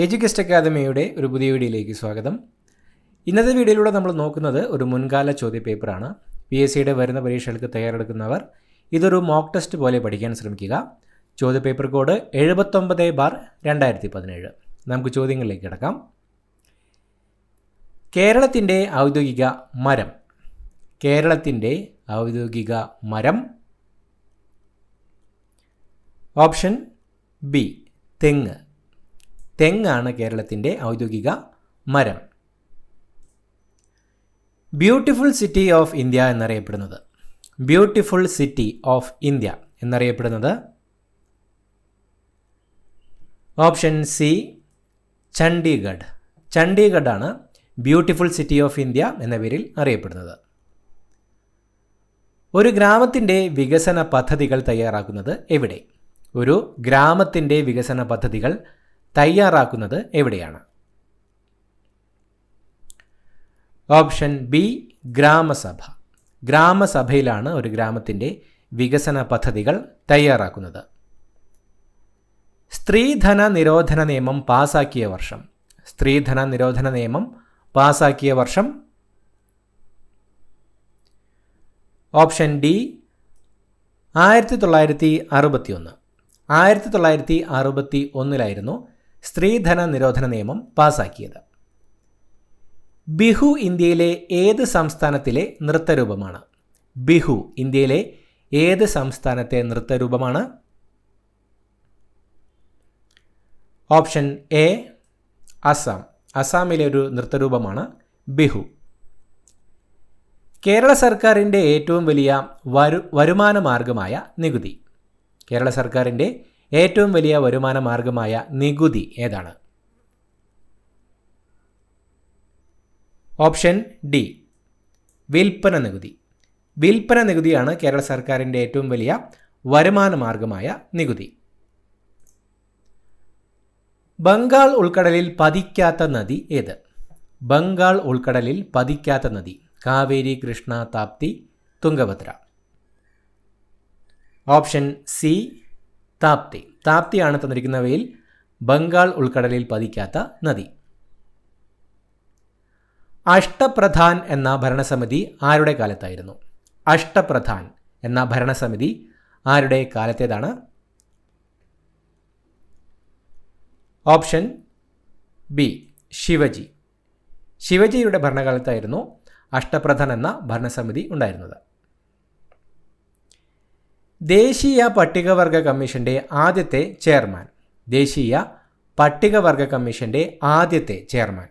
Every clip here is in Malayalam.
എഡ്യൂകസ്റ്റ് അക്കാദമിയുടെ ഒരു പുതിയ വീഡിയോയിലേക്ക് സ്വാഗതം. ഇന്നത്തെ വീഡിയോയിലൂടെ നമ്മൾ നോക്കുന്നത് ഒരു മുൻകാല ചോദ്യപേപ്പറാണ്. PSC വരുന്ന പരീക്ഷകൾക്ക് തയ്യാറെടുക്കുന്നവർ ഇതൊരു മോക്ക് ടെസ്റ്റ് പോലെ പഠിക്കാൻ ശ്രമിക്കുക. ചോദ്യപേപ്പർ കോഡ് 79/2017. നമുക്ക് ചോദ്യങ്ങളിലേക്ക് കിടക്കാം. കേരളത്തിൻ്റെ ഔദ്യോഗിക മരം. കേരളത്തിൻ്റെ ഔദ്യോഗിക മരം. ഓപ്ഷൻ ബി തെങ്ങ്. തെങ്ങാണ് കേരളത്തിൻ്റെ ഔദ്യോഗിക മരം. ബ്യൂട്ടിഫുൾ സിറ്റി ഓഫ് ഇന്ത്യ എന്നറിയപ്പെടുന്നത്. ബ്യൂട്ടിഫുൾ സിറ്റി ഓഫ് ഇന്ത്യ എന്നറിയപ്പെടുന്നത് ഓപ്ഷൻ സി ചണ്ഡീഗഡ്. ചണ്ഡീഗഡാണ് ബ്യൂട്ടിഫുൾ സിറ്റി ഓഫ് ഇന്ത്യ എന്ന പേരിൽ അറിയപ്പെടുന്നത്. ഒരു ഗ്രാമത്തിൻ്റെ വികസന പദ്ധതികൾ തയ്യാറാക്കുന്നത് എവിടെ? ഒരു ഗ്രാമത്തിൻ്റെ വികസന പദ്ധതികൾ തയ്യാറാക്കുന്നത് എവിടെയാണ്? ഓപ്ഷൻ ബി ഗ്രാമസഭ. ഗ്രാമസഭയിലാണ് ഒരു ഗ്രാമത്തിൻ്റെ വികസന പദ്ധതികൾ തയ്യാറാക്കുന്നത്. സ്ത്രീധന നിരോധന നിയമം പാസാക്കിയ വർഷം. സ്ത്രീധന നിരോധന നിയമം പാസാക്കിയ വർഷം. Option D 1961. 1961 സ്ത്രീധന നിരോധന നിയമം പാസാക്കിയത്. ബിഹു ഇന്ത്യയിലെ ഏത് സംസ്ഥാനത്തിലെ നൃത്തരൂപമാണ്? ബിഹു ഇന്ത്യയിലെ ഏത് സംസ്ഥാനത്തെ നൃത്തരൂപമാണ്? Option A Assam. അസാമിലെ ഒരു നൃത്തരൂപമാണ് ബിഹു. കേരള സർക്കാരിൻ്റെ ഏറ്റവും വലിയ വരുമാന മാർഗമായ നികുതി. കേരള സർക്കാരിൻ്റെ ഏറ്റവും വലിയ വരുമാന മാർഗമായ നികുതി ഏതാണ്? ഓപ്ഷൻ ഡി വിൽപ്പന നികുതി. വിൽപ്പന നികുതിയാണ് കേരള സർക്കാരിൻ്റെ ഏറ്റവും വലിയ വരുമാന മാർഗമായ നികുതി. ബംഗാൾ ഉൾക്കടലിൽ പതിക്കാത്ത നദി ഏത്? ബംഗാൾ ഉൾക്കടലിൽ പതിക്കാത്ത നദി. കാവേരി, കൃഷ്ണ, താപ്തി, തുംഗഭദ്ര. Option C Tapti. താപ്തിയാണ് തന്നിരിക്കുന്നവയിൽ ബംഗാൾ ഉൾക്കടലിൽ പതിക്കാത്ത നദി. അഷ്ടപ്രധാൻ എന്ന ഭരണസമിതി ആരുടെ കാലത്തായിരുന്നു? അഷ്ടപ്രധാൻ എന്ന ഭരണസമിതി ആരുടെ കാലത്തേതാണ്? Option B Shivaji. ശിവജിയുടെ ഭരണകാലത്തായിരുന്നു അഷ്ടപ്രധാൻ എന്ന ഭരണസമിതി ഉണ്ടായിരുന്നത്. ദേശീയ പട്ടികവർഗ കമ്മീഷൻ്റെ ആദ്യത്തെ ചെയർമാൻ. ദേശീയ പട്ടികവർഗ കമ്മീഷൻ്റെ ആദ്യത്തെ chairman.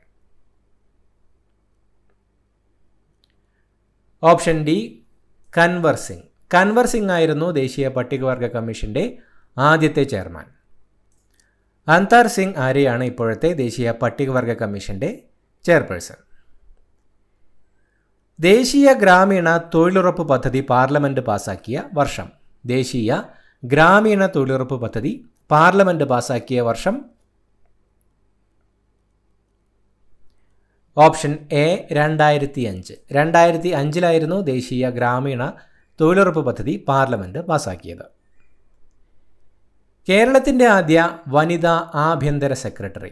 Option D Kanwar Singh. Kanwar Singh ആയിരുന്നു ദേശീയ പട്ടികവർഗ കമ്മീഷൻ്റെ ആദ്യത്തെ ചെയർമാൻ. അന്താർ സിംഗ് ആര്യയാണ് ഇപ്പോഴത്തെ ദേശീയ പട്ടികവർഗ കമ്മീഷൻ്റെ ചെയർപേഴ്സൺ. ദേശീയ ഗ്രാമീണ തൊഴിലുറപ്പ് പദ്ധതി പാർലമെൻറ്റ് പാസാക്കിയ വർഷം. ദേശീയ ഗ്രാമീണ തൊഴിലുറപ്പ് പദ്ധതി പാർലമെൻറ്റ് പാസാക്കിയ വർഷം. Option A 2005. 2005 ദേശീയ ഗ്രാമീണ തൊഴിലുറപ്പ് പദ്ധതി പാർലമെൻറ്റ് പാസാക്കിയത്. കേരളത്തിൻ്റെ ആദ്യ വനിതാ ആഭ്യന്തര സെക്രട്ടറി.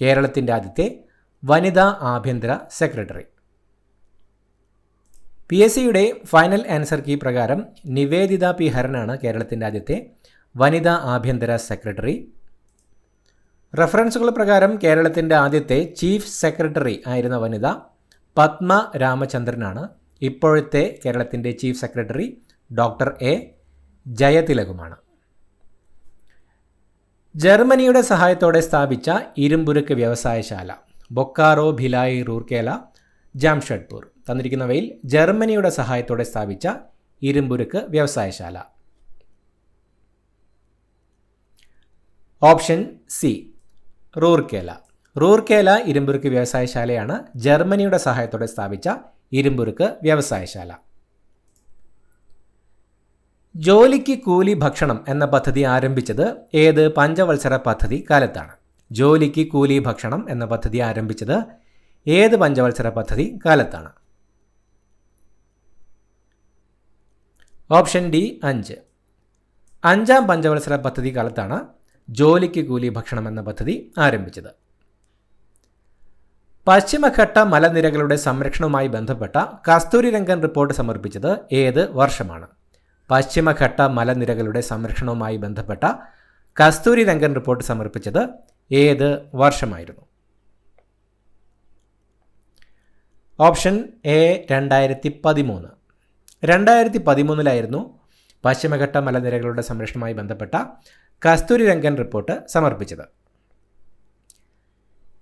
കേരളത്തിൻ്റെ ആദ്യത്തെ വനിതാ ആഭ്യന്തര സെക്രട്ടറി. PSCയുടെ ഫൈനൽ ആൻസർ കീ പ്രകാരം നിവേദിത പി ഹരനാണ് കേരളത്തിൻ്റെ ആദ്യത്തെ വനിതാ ആഭ്യന്തര സെക്രട്ടറി. റഫറൻസുകൾ പ്രകാരം കേരളത്തിൻ്റെ ആദ്യത്തെ ചീഫ് സെക്രട്ടറി ആയിരുന്ന വനിത പത്മ രാമചന്ദ്രനാണ്. ഇപ്പോഴത്തെ കേരളത്തിൻ്റെ ചീഫ് സെക്രട്ടറി ഡോക്ടർ എ ജയതിലകുമാണ്. ജർമ്മനിയുടെ സഹായത്തോടെ സ്ഥാപിച്ച ഇരുമ്പുരുക്ക് വ്യവസായശാല. ബൊക്കാറോ, ഭിലായ്, റൂർക്കേല, ജാംഷഡ്പൂർ. തന്നിരിക്കുന്നവയിൽ ജർമ്മനിയുടെ സഹായത്തോടെ സ്ഥാപിച്ച ഇരുമ്പുരുക്ക് വ്യവസായശാല. Option C Rourkela. റൂർക്കേല ഇരുമ്പുരുക്ക് വ്യവസായശാലയാണ് ജർമ്മനിയുടെ സഹായത്തോടെ സ്ഥാപിച്ച ഇരുമ്പുരുക്ക് വ്യവസായശാല. ജോലിക്ക് കൂലി ഭക്ഷണം എന്ന പദ്ധതി ആരംഭിച്ചത് ഏത് പഞ്ചവത്സര പദ്ധതി കാലത്താണ്? ജോലിക്ക് കൂലി ഭക്ഷണം എന്ന പദ്ധതി ആരംഭിച്ചത് ഏത് പഞ്ചവത്സര പദ്ധതി കാലത്താണ്? Option D 5. 5ാം പഞ്ചവത്സര പദ്ധതി കാലത്താണ് ജോലിക്ക് കൂലി ഭക്ഷണം എന്ന പദ്ധതി ആരംഭിച്ചത്? പശ്ചിമഘട്ട മലനിരകളുടെ സംരക്ഷണവുമായി ബന്ധപ്പെട്ട കസ്തൂരിരംഗൻ റിപ്പോർട്ട് സമർപ്പിച്ചത് ഏത് വർഷമാണ്? പശ്ചിമഘട്ട മലനിരകളുടെ സംരക്ഷണവുമായി ബന്ധപ്പെട്ട കസ്തൂരിരംഗൻ റിപ്പോർട്ട് സമർപ്പിച്ചത് ഏത് വർഷമായിരുന്നു? Option A 2013. 2013 പശ്ചിമഘട്ട മലനിരകളുടെ സംരക്ഷണവുമായി ബന്ധപ്പെട്ട കസ്തൂരിരംഗൻ റിപ്പോർട്ട് സമർപ്പിച്ചത്.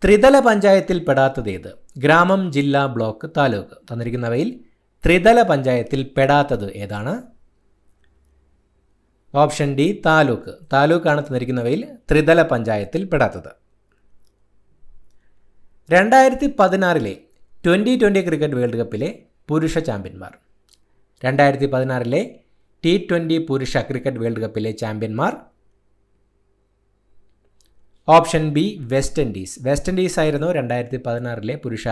ത്രിതല പഞ്ചായത്തിൽ പെടാത്തത് ഏത്? ഗ്രാമം, ജില്ല, ബ്ലോക്ക്, താലൂക്ക്. തന്നിരിക്കുന്നവയിൽ ത്രിതല പഞ്ചായത്തിൽ പെടാത്തത് ഏതാണ്? Option D taluk. താലൂക്കാണ് തന്നിരിക്കുന്നവയിൽ ത്രിതല പഞ്ചായത്തിൽ പെടാത്തത്. 2016 2020 ക്രിക്കറ്റ് വേൾഡ് കപ്പിലെ പുരുഷ ചാമ്പ്യന്മാർ. 2016 T20 പുരുഷ ക്രിക്കറ്റ് വേൾഡ് കപ്പിലെ ചാമ്പ്യന്മാർ. Option B West Indies. West Indies ആയിരുന്നു 2016 പുരുഷ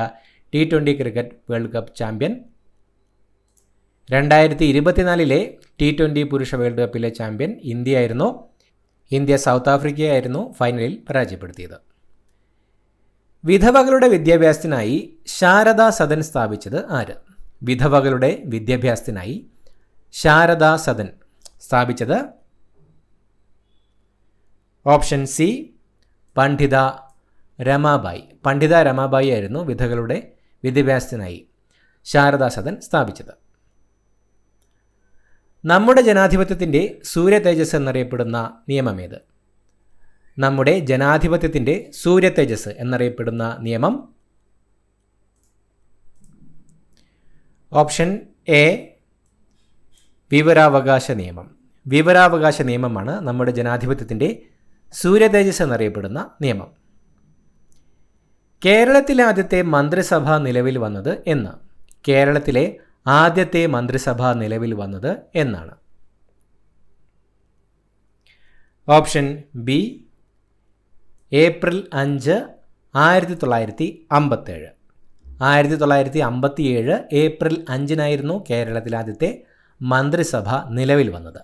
T20 cricket world cup champion. 2024 T20 പുരുഷ വേൾഡ് കപ്പിലെ ചാമ്പ്യൻ ഇന്ത്യ ആയിരുന്നു. ഇന്ത്യ സൗത്ത് ആഫ്രിക്കയായിരുന്നു ഫൈനലിൽ പരാജയപ്പെടുത്തിയത്. വിധവകളുടെ വിദ്യാഭ്യാസത്തിനായി ശാരദാ സദൻ സ്ഥാപിച്ചത് ആര്? വിധവകളുടെ വിദ്യാഭ്യാസത്തിനായി ശാരദാ സദൻ സ്ഥാപിച്ചത് ഓപ്ഷൻ സി പണ്ഡിത രമാബായി. പണ്ഡിത രമാബായി ആയിരുന്നു വിധവകളുടെ വിദ്യാഭ്യാസത്തിനായി ശാരദാ സദൻ സ്ഥാപിച്ചത്. നമ്മുടെ ജനാധിപത്യത്തിൻ്റെ സൂര്യ തേജസ് എന്നറിയപ്പെടുന്ന നിയമമേത്? നമ്മുടെ ജനാധിപത്യത്തിൻ്റെ സൂര്യ തേജസ് എന്നറിയപ്പെടുന്ന നിയമം. ഓപ്ഷൻ എ വിവരാവകാശ നിയമം. വിവരാവകാശ നിയമമാണ് നമ്മുടെ ജനാധിപത്യത്തിൻ്റെ സൂര്യ തേജസ് എന്നറിയപ്പെടുന്ന നിയമം. കേരളത്തിലെ ആദ്യത്തെ മന്ത്രിസഭ നിലവിൽ വന്നത് എന്ന്? കേരളത്തിലെ ആദ്യത്തെ മന്ത്രിസഭ നിലവിൽ വന്നത് എന്നാണ്? Option B April 5, 1957. 1957 ഏപ്രിൽ 5 കേരളത്തിലെ ആദ്യത്തെ മന്ത്രിസഭ നിലവിൽ വന്നത്.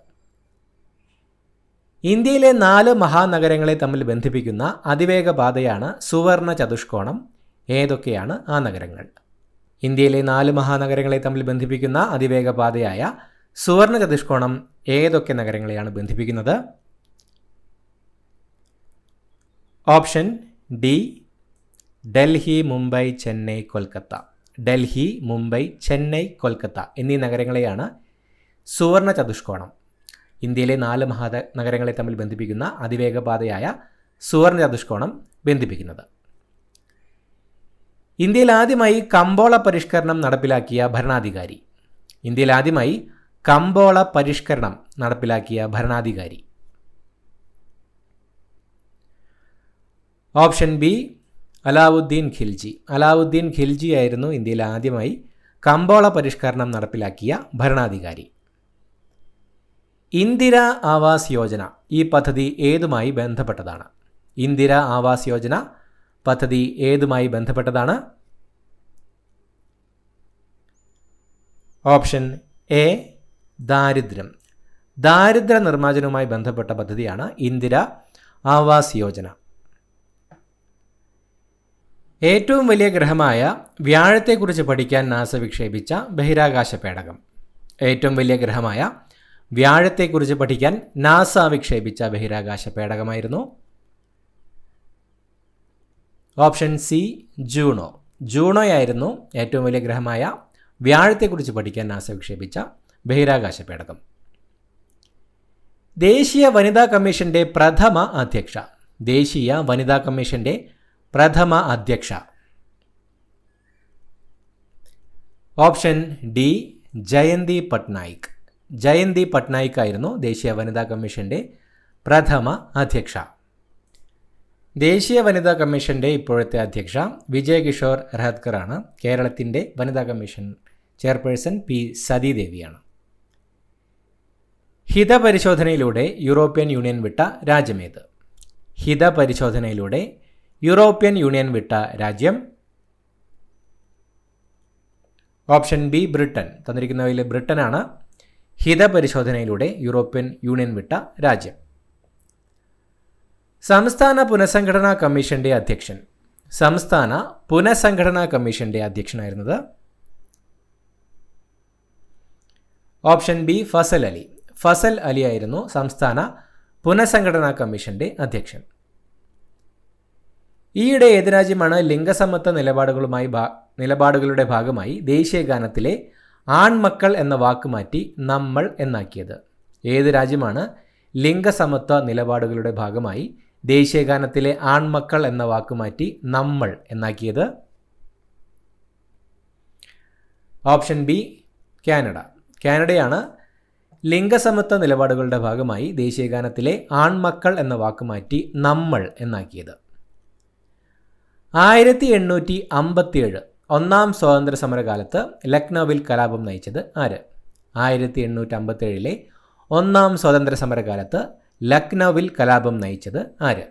ഇന്ത്യയിലെ 4 മഹാനഗരങ്ങളെ തമ്മിൽ ബന്ധിപ്പിക്കുന്ന അതിവേഗ പാതയാണ് സുവർണ ചതുഷ്കോണം. ഏതൊക്കെയാണ് ആ നഗരങ്ങൾ? ഇന്ത്യയിലെ 4 മഹാനഗരങ്ങളെ തമ്മിൽ ബന്ധിപ്പിക്കുന്ന അതിവേഗ പാതയായ സുവർണ ചതുഷ്കോണം ഏതൊക്കെ നഗരങ്ങളെയാണ് ബന്ധിപ്പിക്കുന്നത്? Option D Delhi, Mumbai, Chennai, Kolkata. ഡൽഹി, മുംബൈ, ചെന്നൈ, കൊൽക്കത്ത എന്നീ നഗരങ്ങളെയാണ് സുവർണ ചതുഷ്കോണം, ഇന്ത്യയിലെ 4 മഹാനഗരങ്ങളെ തമ്മിൽ ബന്ധിപ്പിക്കുന്ന അതിവേഗ പാതയായ സുവർണ ചതുഷ്കോണം ബന്ധിപ്പിക്കുന്നത്. ഇന്ത്യയിൽ ആദ്യമായി കമ്പോള പരിഷ്കരണം നടപ്പിലാക്കിയ ഭരണാധികാരി. ഇന്ത്യയിൽ ആദ്യമായി കമ്പോള പരിഷ്കരണം നടപ്പിലാക്കിയ ഭരണാധികാരി. Option B Alauddin Khilji. അലാവുദ്ദീൻ ഖിൽജി ആയിരുന്നു ഇന്ത്യയിൽ ആദ്യമായി കമ്പോള പരിഷ്കരണം നടപ്പിലാക്കിയ ഭരണാധികാരി. ഇന്ദിര ആവാസ് യോജന ഈ പദ്ധതി ഏതുമായി ബന്ധപ്പെട്ടതാണ്? ഇന്ദിര ആവാസ് യോജന പദ്ധതി ഏതുമായി ബന്ധപ്പെട്ടതാണ്? ഓപ്ഷൻ എ ദാരിദ്ര്യം. ദാരിദ്ര്യ നിർമ്മാർജ്ജനവുമായി ബന്ധപ്പെട്ട പദ്ധതിയാണ് ഇന്ദിര ആവാസ് യോജന. ഏറ്റവും വലിയ ഗ്രഹമായ വ്യാഴത്തെക്കുറിച്ച് പഠിക്കാൻ നാസ വിക്ഷേപിച്ച ബഹിരാകാശ പേടകം. ഏറ്റവും വലിയ ഗ്രഹമായ വ്യാഴത്തെക്കുറിച്ച് പഠിക്കാൻ നാസ വിക്ഷേപിച്ച ബഹിരാകാശ പേടകമായിരുന്നു ഓപ്ഷൻ സി ജൂണോ. ജൂണോയായിരുന്നു ഏറ്റവും വലിയ ഗ്രഹമായ വ്യാഴത്തെക്കുറിച്ച് പഠിക്കാൻ നാസ വിക്ഷേപിച്ച ബഹിരാകാശ പേടകം. ദേശീയ വനിതാ കമ്മീഷന്റെ പ്രഥമ അധ്യക്ഷ. ദേശീയ വനിതാ കമ്മീഷന്റെ പ്രഥമ അധ്യക്ഷ. Option D Jayanti Patnaik. ജയന്തി പട്നായിക് ആയിരുന്നു ദേശീയ വനിതാ കമ്മീഷന്റെ പ്രഥമ അധ്യക്ഷ. ദേശീയ വനിതാ കമ്മീഷന്റെ ഇപ്പോഴത്തെ അധ്യക്ഷ വിജയ് കിഷോർ രഹത്കറാണ്. കേരളത്തിൻ്റെ വനിതാ കമ്മീഷൻ ചെയർപേഴ്സൺ പി സതീദേവിയാണ്. ഹിതപരിശോധനയിലൂടെ യൂറോപ്യൻ യൂണിയൻ വിട്ട രാജ്യമേത്? ഹിതപരിശോധനയിലൂടെ യൂറോപ്യൻ യൂണിയൻ വിട്ട രാജ്യം. Option B Britain. തന്നിരിക്കുന്നവയിൽ ബ്രിട്ടനാണ് ഹിതപരിശോധനയിലൂടെ യൂറോപ്യൻ യൂണിയൻ വിട്ട രാജ്യം. സംസ്ഥാന പുനഃസംഘടനാ കമ്മീഷന്റെ അധ്യക്ഷൻ. സംസ്ഥാന പുനഃസംഘടനാ കമ്മീഷന്റെ അധ്യക്ഷനായിരുന്നത് ഓപ്ഷൻ ബി ഫസൽ അലി. ഫസൽ അലി ആയിരുന്നു സംസ്ഥാന പുനഃസംഘടനാ കമ്മീഷന്റെ അധ്യക്ഷൻ. ഈയിടെ ഏത് രാജ്യമാണ് ലിംഗസമത്വ നിലപാടുകളുടെ ഭാഗമായി ദേശീയ ഗാനത്തിലെ ആൺമക്കൾ എന്ന വാക്ക് മാറ്റി നമ്മൾ എന്നാക്കിയത്? ഏത് രാജ്യമാണ് ലിംഗസമത്വ നിലപാടുകളുടെ ഭാഗമായി ദേശീയ ഗാനത്തിലെ ആൺമക്കൾ എന്ന വാക്ക് മാറ്റി നമ്മൾ എന്നാക്കിയത്? Option B Canada. കാനഡയാണ് ലിംഗസമത്വ നിലപാടുകളുടെ ഭാഗമായി ദേശീയ ഗാനത്തിലെ ആൺമക്കൾ എന്ന വാക്ക് മാറ്റി നമ്മൾ എന്നാക്കിയത്. 1857 ഒന്നാം സ്വാതന്ത്ര്യ സമരകാലത്ത് ലക്നൌവിൽ കലാപം നയിച്ചത് ആര്? 1857 ഒന്നാം സ്വാതന്ത്ര്യ സമരകാലത്ത് ലക്നൌവിൽ കലാപം നയിച്ചത് ആര്?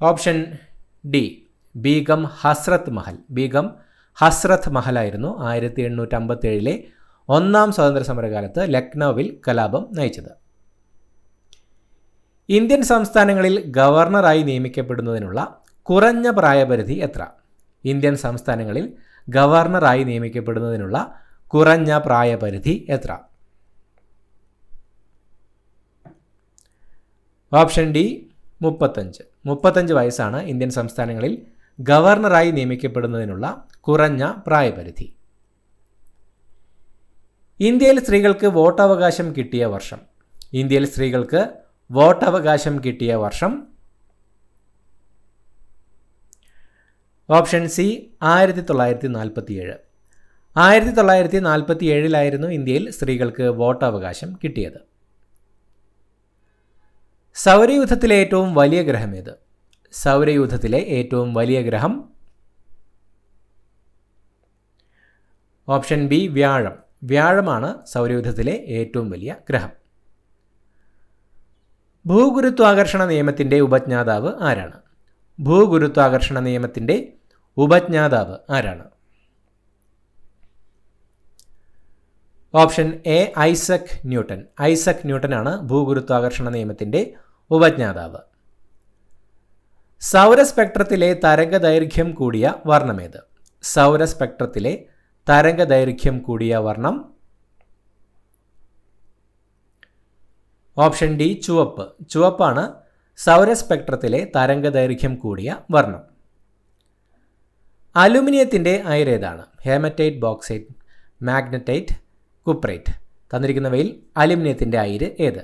ഓപ്ഷൻ ഡി ബീഗം ഹസ്രത്ത് മഹൽ. ബീഗം ഹസ്രത്ത് മഹലായിരുന്നു 1857 ഒന്നാം സ്വാതന്ത്ര്യ സമരകാലത്ത് ലക്നൌവിൽ കലാപം നയിച്ചത്. ഇന്ത്യൻ സംസ്ഥാനങ്ങളിൽ ഗവർണറായി നിയമിക്കപ്പെടുന്നതിനുള്ള കുറഞ്ഞ പ്രായപരിധി എത്ര? ഇന്ത്യൻ സംസ്ഥാനങ്ങളിൽ ഗവർണറായി നിയമിക്കപ്പെടുന്നതിനുള്ള കുറഞ്ഞ പ്രായപരിധി എത്ര? ഓപ്ഷൻ ഡി 35 വയസ്സാണ് ഇന്ത്യൻ സംസ്ഥാനങ്ങളിൽ ഗവർണറായി നിയമിക്കപ്പെടുന്നതിനുള്ള കുറഞ്ഞ പ്രായപരിധി. ഇന്ത്യയിൽ സ്ത്രീകൾക്ക് വോട്ടവകാശം കിട്ടിയ വർഷം. ഇന്ത്യയിൽ സ്ത്രീകൾക്ക് വോട്ടവകാശം കിട്ടിയ വർഷം. Option C 1947. 1947 ഇന്ത്യയിൽ സ്ത്രീകൾക്ക് വോട്ടവകാശം കിട്ടിയത്. സൗരയൂഥത്തിലെ ഏറ്റവും വലിയ ഗ്രഹം ഏത്? സൗരയൂഥത്തിലെ ഏറ്റവും വലിയ ഗ്രഹം. ഓപ്ഷൻ ബി വ്യാഴം. വ്യാഴമാണ് സൗരയൂഥത്തിലെ ഏറ്റവും വലിയ ഗ്രഹം. ഭൂഗുരുത്വാകർഷണ നിയമത്തിൻ്റെ ഉപജ്ഞാതാവ് ആരാണ്? ഭൂഗുരുത്വാകർഷണ നിയമത്തിൻ്റെ ഉപജ്ഞാതാവ് ആരാണ്? Option A Isaac Newton. Isaac ന്യൂട്ടനാണ് ഭൂഗുരുത്വാകർഷണ നിയമത്തിൻ്റെ ഉപജ്ഞാതാവ്. സൗരസ്പെക്ട്രത്തിലെ തരംഗദൈർഘ്യം കൂടിയ വർണ്ണമേത്? സൗരസ്പെക്ട്രത്തിലെ തരംഗദൈർഘ്യം കൂടിയ വർണ്ണം. ഓപ്ഷൻ ഡി ചുവപ്പ്. ചുവപ്പാണ് സൗരസ്പെക്ട്രത്തിലെ തരംഗദൈർഘ്യം കൂടിയ വർണ്ണം. അലുമിനിയത്തിൻ്റെ അയിരേതാണ്? Haematite, bauxite, magnetite, cuprite. തന്നിരിക്കുന്നവയിൽ അലുമിനിയത്തിൻ്റെ അയിര് ഏത്?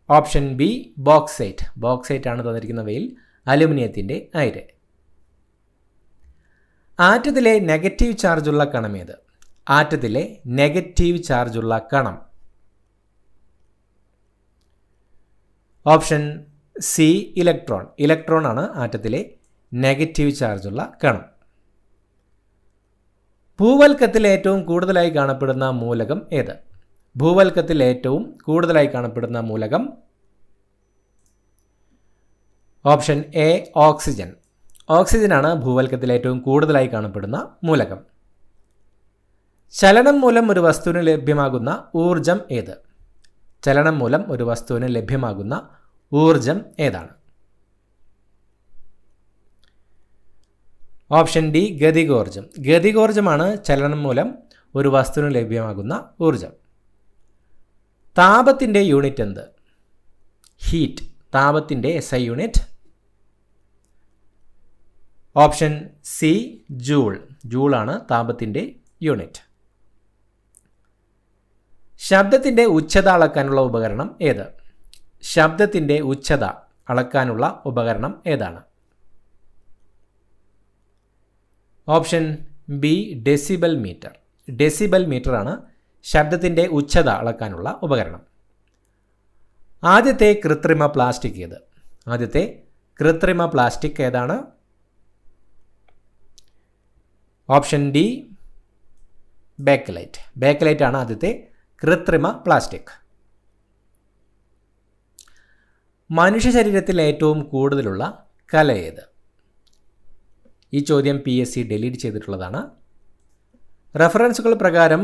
Option B bauxite. ബോക്സൈറ്റ് ആണ് തന്നിരിക്കുന്നവയിൽ അലുമിനിയത്തിൻ്റെ അയിര്. ആറ്റത്തിലെ നെഗറ്റീവ് ചാർജുള്ള കണം ഏത്? ആറ്റത്തിലെ നെഗറ്റീവ് ചാർജുള്ള കണം. Option C electron. ഇലക്ട്രോൺ ആണ് ആറ്റത്തിലെ നെഗറ്റീവ് ചാർജുള്ള കണം. ഭൂവൽക്കത്തിൽ ഏറ്റവും കൂടുതലായി കാണപ്പെടുന്ന മൂലകം ഏത്? ഭൂവൽക്കത്തിൽ ഏറ്റവും കൂടുതലായി കാണപ്പെടുന്ന മൂലകം. Option A oxygen. ഓക്സിജനാണ് ഭൂവൽക്കത്തിൽ ഏറ്റവും കൂടുതലായി കാണപ്പെടുന്ന മൂലകം. ചലനം മൂലം ഒരു വസ്തുവിന് ലഭ്യമാകുന്ന ഊർജം ഏത്? ചലനം മൂലം ഒരു വസ്തുവിന് ലഭ്യമാകുന്ന ഊർജം ഏതാണ്? Option D ഗതികോർജം. ഗതികോർജമാണ് ചലനം മൂലം ഒരു വസ്തുവിന് ലഭ്യമാകുന്ന ഊർജം. താപത്തിൻ്റെ യൂണിറ്റ് എന്ത്? ഹീറ്റ്. താപത്തിൻ്റെ SI unit. Option C joule. ജൂളാണ് താപത്തിൻ്റെ യൂണിറ്റ്. ശബ്ദത്തിൻ്റെ ഉച്ചത അളക്കാനുള്ള ഉപകരണം ഏത്? ശബ്ദത്തിൻ്റെ ഉച്ചത അളക്കാനുള്ള ഉപകരണം ഏതാണ്? Option B decibel meter. Decibel മീറ്ററാണ് ശബ്ദത്തിൻ്റെ ഉച്ചത അളക്കാനുള്ള ഉപകരണം. ആദ്യത്തെ കൃത്രിമ പ്ലാസ്റ്റിക് ഏത്? ആദ്യത്തെ കൃത്രിമ പ്ലാസ്റ്റിക് ഏതാണ്? Option D Bakelite. ബേക്കലൈറ്റ് ആണ് ആദ്യത്തെ കൃത്രിമ പ്ലാസ്റ്റിക്. മനുഷ്യ ശരീരത്തിൽ ഏറ്റവും കൂടുതലുള്ള കല ഏത്? ഈ ചോദ്യം PSC ഡിലീറ്റ് ചെയ്തിട്ടുള്ളതാണ്. റെഫറൻസുകൾ പ്രകാരം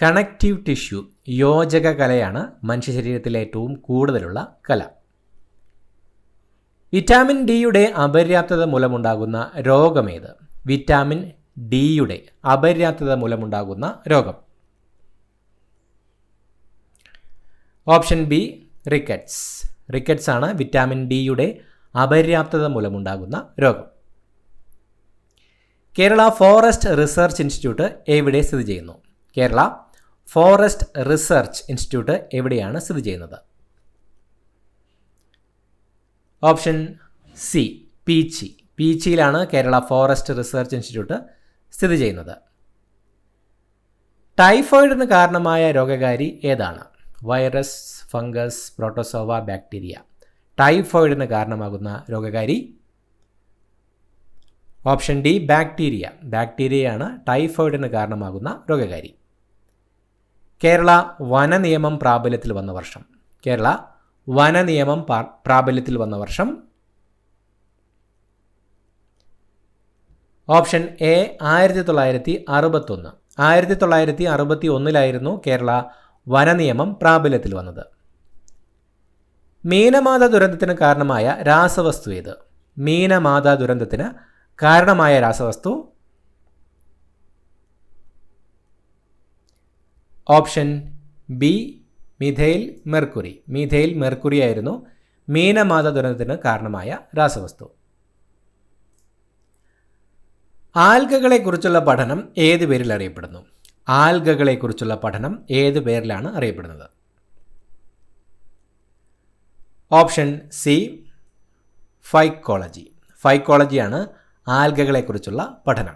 കണക്റ്റീവ് ടിഷ്യൂ യോജക കലയാണ് മനുഷ്യ ശരീരത്തിൽ ഏറ്റവും കൂടുതലുള്ള കല. വിറ്റാമിൻ ഡിയുടെ അപര്യാപ്തത മൂലമുണ്ടാകുന്ന രോഗമേത്? വിറ്റാമിൻ ഡിയുടെ അപര്യാപ്തത മൂലമുണ്ടാകുന്ന രോഗം. Option B rickets. റിക്കറ്റ്സ് ആണ് വിറ്റാമിൻ ഡിയുടെ അപര്യാപ്തത മൂലമുണ്ടാകുന്ന രോഗം. കേരള ഫോറസ്റ്റ് റിസർച്ച് ഇൻസ്റ്റിറ്റ്യൂട്ട് എവിടെ സ്ഥിതി ചെയ്യുന്നു? കേരള ഫോറസ്റ്റ് റിസർച്ച് ഇൻസ്റ്റിറ്റ്യൂട്ട് എവിടെയാണ് സ്ഥിതി ചെയ്യുന്നത്? Option C Peechi. പീച്ചിയിലാണ് കേരള ഫോറസ്റ്റ് റിസർച്ച് ഇൻസ്റ്റിറ്റ്യൂട്ട് സ്ഥിതി ചെയ്യുന്നത്. ടൈഫോയിഡിന് കാരണമായ രോഗകാരി ഏതാണ്? Virus, fungus, protozoa, bacteria. ടൈഫോയിഡിന് കാരണമാകുന്ന രോഗകാരി ഓപ്ഷൻ ഡി ബാക്ടീരിയ. ബാക്ടീരിയയാണ് ടൈഫോയിഡിന് കാരണമാകുന്ന രോഗകാരി. കേരള വന നിയമം പ്രാബല്യത്തിൽ വന്ന വർഷം? കേരള വന നിയമം പ്രാബല്യത്തിൽ വന്ന വർഷം? Option A 1961. 1961 കേരള വന നിയമം പ്രാബല്യത്തിൽ വന്നത്. മീനമാത ദുരന്തത്തിന് കാരണമായ രാസവസ്തു ഏത്? മീനമാത ദുരന്തത്തിന് കാരണമായ രാസവസ്തു? Option B methyl mercury. Methyl mercury ആയിരുന്നു മീനമാത ദുരന്തത്തിന് കാരണമായ രാസവസ്തു. ആൽഗകളെക്കുറിച്ചുള്ള പഠനം ഏത് പേരിൽ അറിയപ്പെടുന്നു? ആൽഗകളെക്കുറിച്ചുള്ള പഠനം ഏത് പേരിലാണ് അറിയപ്പെടുന്നത്? Option C phycology. ഫൈക്കോളജിയാണ് ആൽഗകളെക്കുറിച്ചുള്ള പഠനം.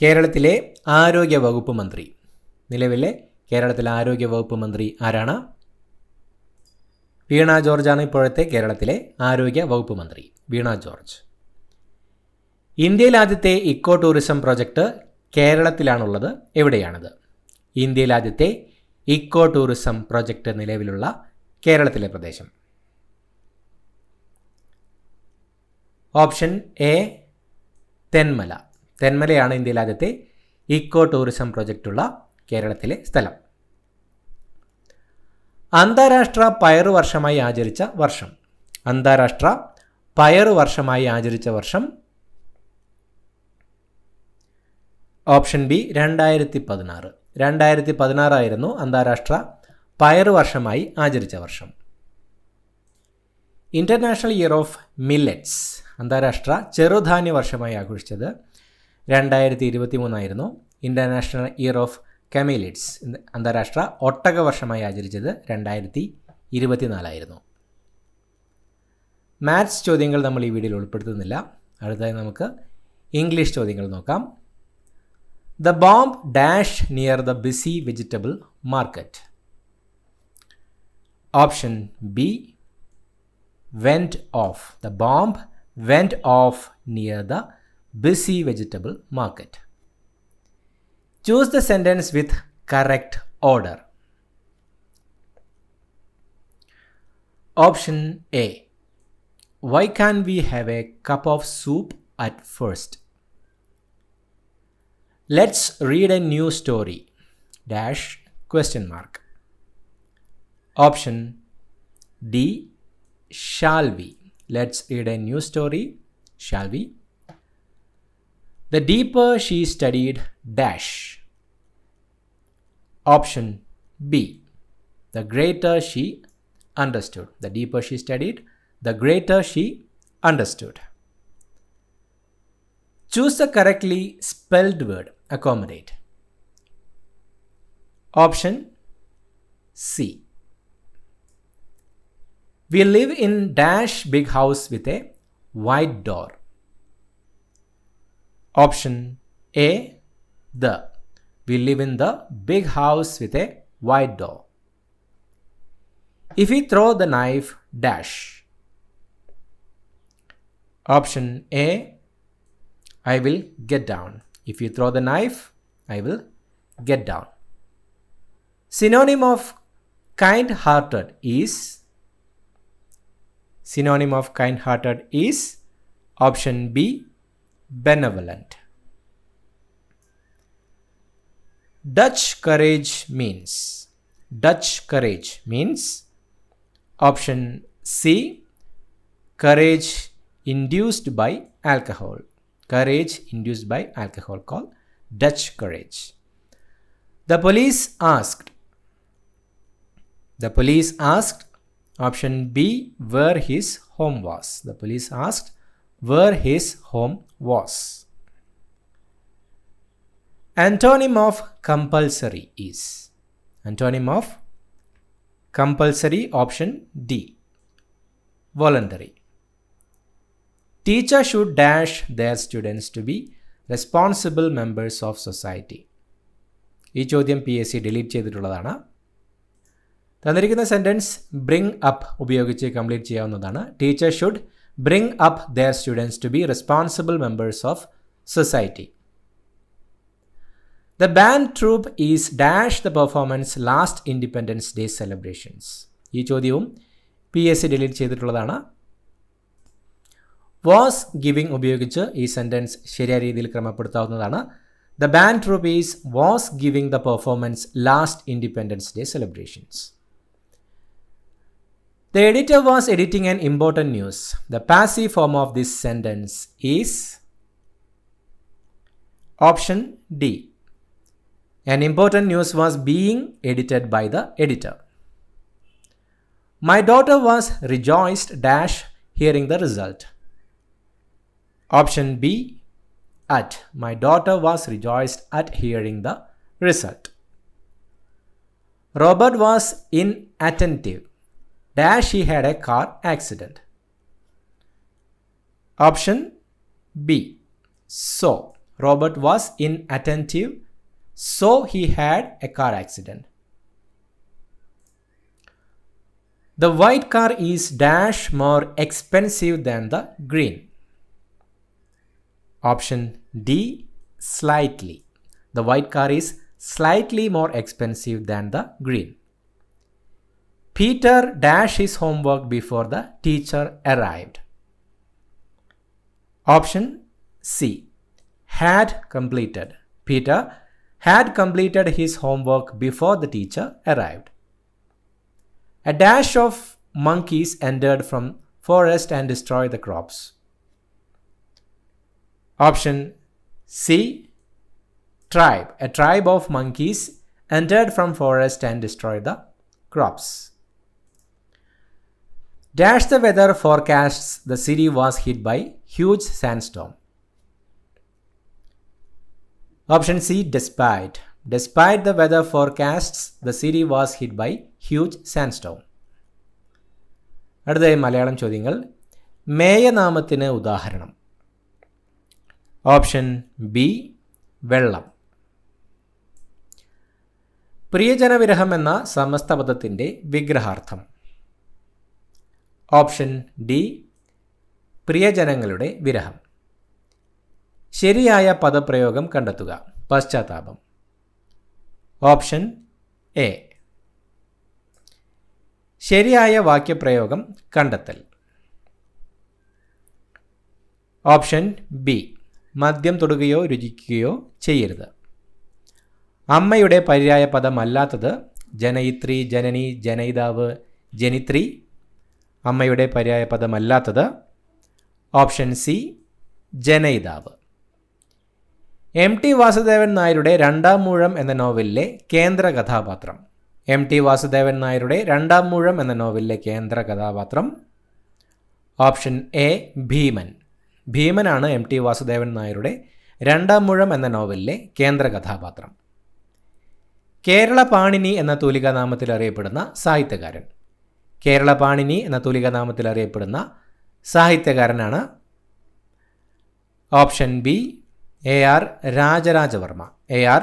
കേരളത്തിലെ ആരോഗ്യ വകുപ്പ് മന്ത്രി, നിലവിലെ കേരളത്തിലെ ആരോഗ്യ വകുപ്പ് മന്ത്രി ആരാണ്? വീണ ജോർജാണ് ഇപ്പോഴത്തെ കേരളത്തിലെ ആരോഗ്യ വകുപ്പ് മന്ത്രി, വീണ ജോർജ്. ഇന്ത്യയിൽ ആദ്യത്തെ ഇക്കോ ടൂറിസം പ്രോജക്റ്റ് കേരളത്തിലാണുള്ളത്. എവിടെയാണത്? ഇന്ത്യയിൽ ആദ്യത്തെ ഇക്കോ ടൂറിസം പ്രോജക്റ്റ് നിലവിലുള്ള കേരളത്തിലെ പ്രദേശം. Option A Thenmala. തെന്മലയാണ് ഇന്ത്യയിൽ ആദ്യത്തെ ഇക്കോ ടൂറിസം പ്രോജക്റ്റുള്ള കേരളത്തിലെ സ്ഥലം. അന്താരാഷ്ട്ര പയറു വർഷമായി ആചരിച്ച വർഷം? അന്താരാഷ്ട്ര പയറു വർഷമായി ആചരിച്ച വർഷം? Option B 2016. 2016 ആയിരുന്നു അന്താരാഷ്ട്ര പയറു വർഷമായി ആചരിച്ച വർഷം. ഇൻ്റർനാഷണൽ ഇയർ ഓഫ് മില്ലറ്റ്സ്, അന്താരാഷ്ട്ര ചെറുധാന്യ വർഷമായി ആഘോഷിച്ചത് 2023 ആയിരുന്നു. ഇൻ്റർനാഷണൽ ഇയർ ഓഫ് കമീലിറ്റ്സ്, അന്താരാഷ്ട്ര ഒട്ടക വർഷമായി ആചരിച്ചത് 2024 ആയിരുന്നു. മാത്സ് ചോദ്യങ്ങൾ നമ്മൾ ഈ വീഡിയോയിൽ ഉൾപ്പെടുത്തുന്നില്ല. അടുത്തതായി നമുക്ക് ഇംഗ്ലീഷ് ചോദ്യങ്ങൾ നോക്കാം. The bomb dashed near the busy vegetable market. Option B went off. The bomb went off near the busy vegetable market. Choose the sentence with correct order. Option A. Why can't we have a cup of soup at first? Let's read a new story. Dash question mark. Option D. Shall we? Let's read a new story. Shall we? The deeper she studied dash. Option B. The greater she understood. The deeper she studied, the greater she understood. Choose the correctly spelled word. Accommodate. Option C. We live in dash big house with a wide door. Option A. The. We live in the big house with a wide door. If we throw the knife dash. Option A. I will get down. If you throw the knife, I will get down. Synonym of kind-hearted is? Synonym of kind-hearted is option B, benevolent. Dutch courage means? Dutch courage means option C, courage induced by alcohol. Courage induced by alcohol called Dutch courage. The police asked. The police asked option B, where his home was. The police asked where his home was. Antonym of compulsory is? Antonym of compulsory option D, voluntary. Teacher should dash their students to be responsible members of society. ഈ ചോദ്യം PSC ഡിലീറ്റ് ചെയ്തിട്ടുള്ളതാണ്. തന്നിരിക്കുന്ന സെൻറ്റൻസ് ബ്രിങ് അപ്പ് ഉപയോഗിച്ച് കംപ്ലീറ്റ് ചെയ്യാവുന്നതാണ്. Teacher should bring up their students to be responsible members of society. The band troupe is dash the performance last Independence Day celebrations. ഈ ചോദ്യവും PSC ഡിലീറ്റ് ചെയ്തിട്ടുള്ളതാണ്. വാസ് ഗിവിംഗ് ഉപയോഗിച്ച് ഈ സെൻറ്റൻസ് ശരിയായ രീതിയിൽ ക്രമപ്പെടുത്താവുന്നതാണ്. The band troupe is was giving the performance last Independence Day celebrations. The editor was editing an important news. The passive form of this sentence is option D. An important news was being edited by the editor. My daughter was rejoiced dash hearing the result. Option B, at. My daughter was rejoiced at hearing the result. Robert was inattentive dash he had a car accident. Option B, so. Robert was inattentive, so he had a car accident. The white car is dash more expensive than the green. Option D, slightly. The white car is slightly more expensive than the green. Peter dash his homework before the teacher arrived. Option C, had completed. Peter had completed his homework before the teacher arrived. A dash of monkeys entered from forest and destroyed the crops. Option C, tribe. A tribe of monkeys entered from forest and destroyed the crops. Dash the weather forecasts, the city was hit by huge sandstorm. Option C, despite. Despite the weather forecasts, the city was hit by huge sandstorm. അടുത്തതായി മലയാളം ചോദ്യങ്ങൾ. മേയനാമത്തിന് ഉദാഹരണം. ഓപ്ഷൻ ബി, വെള്ളം. പ്രിയജനവിരഹം എന്ന സമസ്ത പദത്തിൻ്റെ വിഗ്രഹാർത്ഥം. ഓപ്ഷൻ ഡി, പ്രിയജനങ്ങളുടെ വിരഹം. ശരിയായ പദപ്രയോഗം കണ്ടെത്തുക. പശ്ചാത്താപം. Option A. ശരിയായ വാക്യപ്രയോഗം കണ്ടെത്തൽ. ഓപ്ഷൻ ബി, മദ്യം തൊടുകയോ രുചിക്കുകയോ ചെയ്യരുത്. അമ്മയുടെ പര്യായ പദമല്ലാത്തത് ജനയിത്രി, ജനനി, ജനയിതാവ്, ജനിത്രി. അമ്മയുടെ പര്യായ പദമല്ലാത്തത് ഓപ്ഷൻ സി, ജനയിതാവ്. MT വാസുദേവൻ നായരുടെ രണ്ടാം മൂഴം എന്ന നോവലിലെ കേന്ദ്ര കഥാപാത്രം. MT വാസുദേവൻ നായരുടെ രണ്ടാം മൂഴം എന്ന നോവലിലെ കേന്ദ്ര കഥാപാത്രം ഓപ്ഷൻ എ, ഭീമൻ. ഭീമനാണ് MT വാസുദേവൻ നായരുടെ രണ്ടാം മൂഴം എന്ന നോവലിലെ കേന്ദ്ര കഥാപാത്രം. കേരള പാണിനി എന്ന തൂലികാനാമത്തിൽ അറിയപ്പെടുന്ന സാഹിത്യകാരൻ. കേരള പാണിനി എന്ന തൂലികാനാമത്തിൽ അറിയപ്പെടുന്ന സാഹിത്യകാരനാണ് option B, AR Rajarajavarma. AR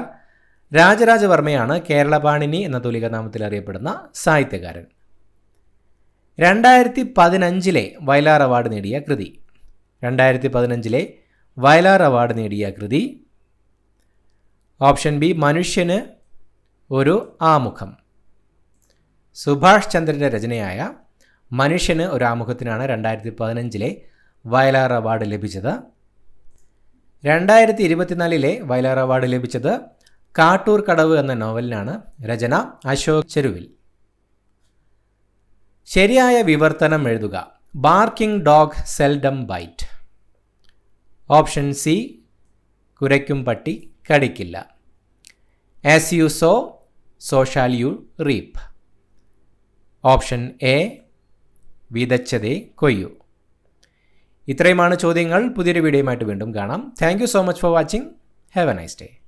രാജരാജവർമ്മയാണ് കേരള പാണിനി എന്ന തൂലികാനാമത്തിൽ അറിയപ്പെടുന്ന സാഹിത്യകാരൻ. 2015 വയലാർ അവാർഡ് നേടിയ കൃതി. 2015 വയലാർ അവാർഡ് നേടിയ കൃതി ഓപ്ഷൻ ബി, മനുഷ്യന് ഒരു ആമുഖം. സുഭാഷ് ചന്ദ്രൻ്റെ രചനയായ മനുഷ്യന് ഒരു ആമുഖത്തിനാണ് 2015 വയലാർ അവാർഡ് ലഭിച്ചത്. 2024 വയലാർ അവാർഡ് ലഭിച്ചത് കാട്ടൂർ കടവ് എന്ന നോവലിനാണ്. രചന അശോക് ചെരുവിൽ. ശരിയായ വിവർത്തനം എഴുതുക. Barking dog seldom bite. Option C, കുരയ്ക്കും പട്ടി കടിക്കില്ല. As you sow, so shall you reap. Option A, വിതച്ചതേ കൊയ്യൂ. ഇത്രയുമാണ് ചോദ്യങ്ങൾ. പുതിയൊരു വീഡിയോയുമായിട്ട് വീണ്ടും കാണാം. Thank you so much for watching. Have a nice day.